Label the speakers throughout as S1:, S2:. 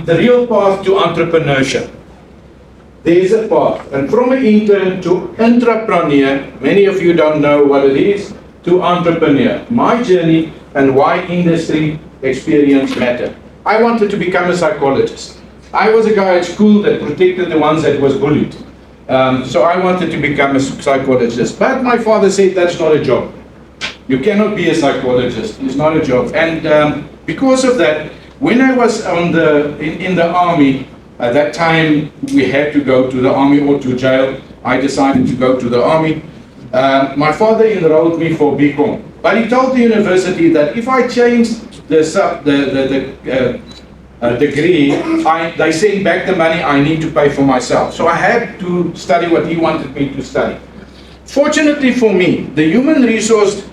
S1: the real path to entrepreneurship. There is a path, and from an intern to entrepreneur, many of you don't know what it is, to entrepreneur. My journey and why industry experience matter. I wanted to become a psychologist. I was a guy at school that protected the ones that was bullied. So I wanted to become a psychologist. But my father said that's not a job. You cannot be a psychologist. It's not a job. And because of that, when I was in the army, at that time we had to go to the army or to jail. I decided to go to the army. My father enrolled me for BCom. But he told the university that if I changed the degree, they sent back the money I need to pay for myself. So I had to study what he wanted me to study. Fortunately for me, the human resource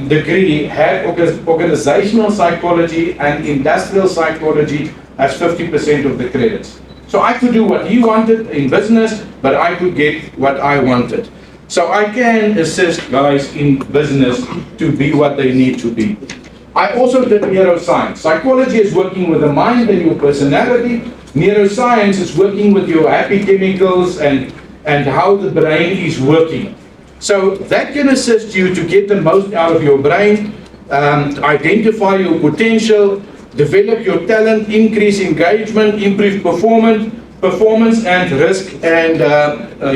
S1: degree had organizational psychology and industrial psychology as 50% of the credits. So I could do what he wanted in business, but I could get what I wanted. So I can assist guys in business to be what they need to be. I also did neuroscience. Psychology is working with the mind and your personality. Neuroscience is working with your happy chemicals and how the brain is working. So that can assist you to get the most out of your brain, identify your potential, develop your talent, increase engagement, improve performance and risk and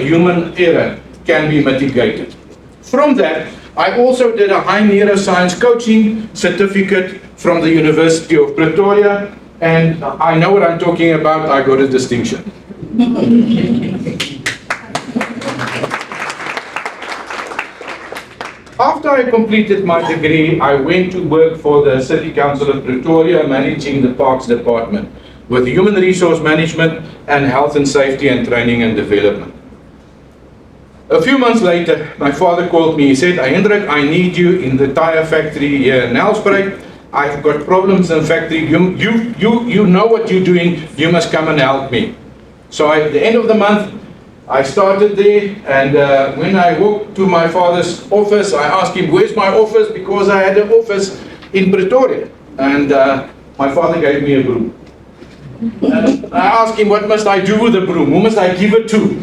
S1: human error can be mitigated. From that, I also did a high neuroscience coaching certificate from the University of Pretoria, and I know what I'm talking about. I got a distinction. After I completed my degree, I went to work for the City Council of Pretoria, managing the Parks Department with human resource management and health and safety and training and development. A few months later, my father called me. He said, Hendrik, I need you in the tire factory here in Nelspruit. I've got problems in the factory. You know what you're doing. You must come and help me. So at the end of the month, I started there, and when I walked to my father's office, I asked him, where's my office? Because I had an office in Pretoria. And my father gave me a broom. I asked him, what must I do with the broom? Who must I give it to?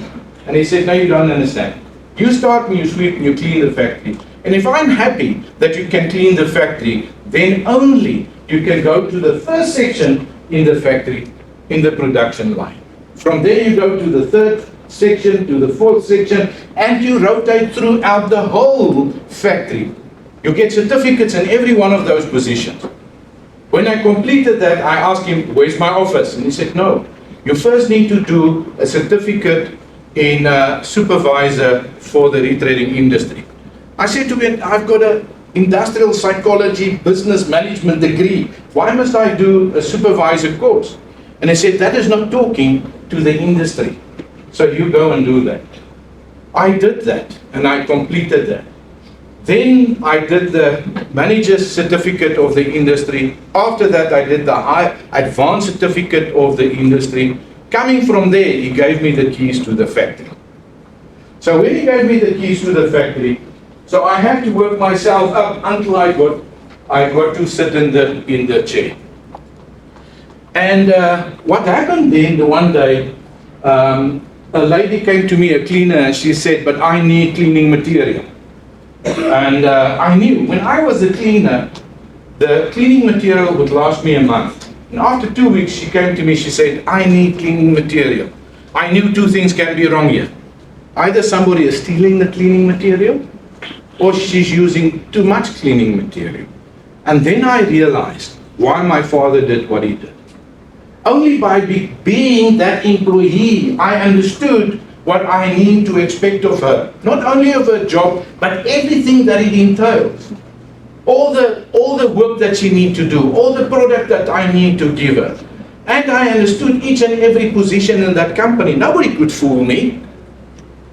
S1: And he said, no, you don't understand. You start and you sweep and you clean the factory. And if I'm happy that you can clean the factory, then only you can go to the first section in the factory, in the production line. From there you go to the third section, to the fourth section, and you rotate throughout the whole factory. You get certificates in every one of those positions. When I completed that, I asked him, where's my office? And he said, no, you first need to do a certificate in supervisor for the retailing industry. I said to him, I've got an industrial psychology business management degree. Why must I do a supervisor course? And he said, that is not talking to the industry. So you go and do that. I did that and I completed that. Then I did the manager's certificate of the industry. After that, I did the high advanced certificate of the industry. Coming from there, he gave me the keys to the factory. So when he gave me the keys to the factory, so I had to work myself up until I got to sit in the chair. And what happened then, the one day, a lady came to me, a cleaner, and she said, but I need cleaning material. And I knew, when I was a cleaner, the cleaning material would last me a month. And after 2 weeks, she came to me, she said, I need cleaning material. I knew two things can be wrong here. Either somebody is stealing the cleaning material, or she's using too much cleaning material. And then I realized why my father did what he did. Only by being that employee, I understood what I need to expect of her. Not only of her job, but everything that it entails. All the work that she needs to do, all the product that I need to give her. And I understood each and every position in that company. Nobody could fool me.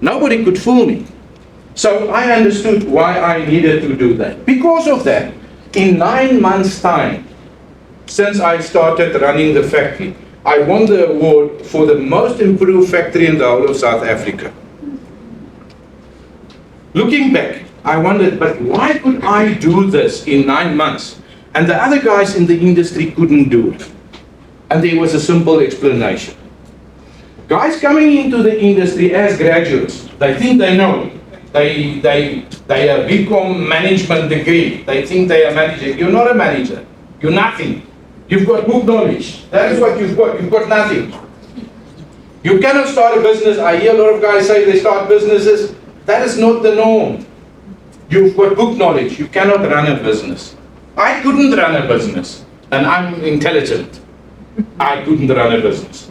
S1: Nobody could fool me. So I understood why I needed to do that. Because of that, in 9 months' time, since I started running the factory, I won the award for the most improved factory in the whole of South Africa. Looking back, I wondered, but why could I do this in 9 months? And the other guys in the industry couldn't do it. And there was a simple explanation. Guys coming into the industry as graduates, they think they know. They have BCom management degree. They think they are manager. You're not a manager. You're nothing. You've got book knowledge. That is what you've got. You've got nothing. You cannot start a business. I hear a lot of guys say they start businesses. That is not the norm. You've got book knowledge. You cannot run a business. I couldn't run a business. And I'm intelligent. I couldn't run a business.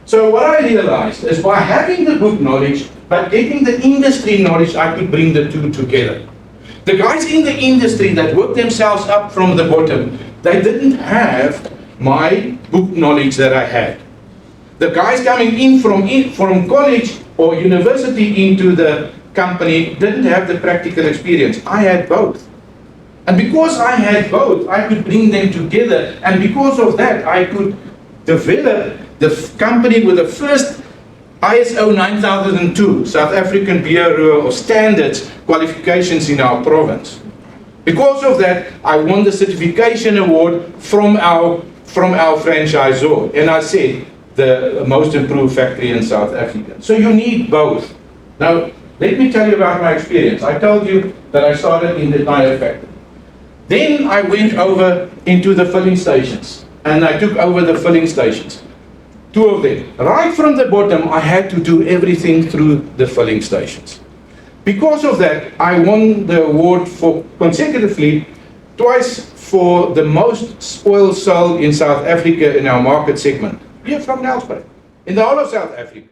S1: So what I realized is by having the book knowledge, but getting the industry knowledge, I could bring the two together. The guys in the industry that worked themselves up from the bottom, they didn't have my book knowledge that I had. The guys coming in from college or university into the company didn't have the practical experience. I had both. And because I had both, I could bring them together. And because of that, I could develop the company with the first ISO 9002, South African Bureau of Standards qualifications in our province. Because of that, I won the certification award from our franchisor. And I said, the most improved factory in South Africa. So you need both. Now, let me tell you about my experience. I told you that I started in the tire factory. Then I went over into the filling stations. And I took over the filling stations. Two of them. Right from the bottom, I had to do everything through the filling stations. Because of that, I won the award for consecutively twice for the most oil sold in South Africa in our market segment. Here from Nelspruit, in the whole of South Africa.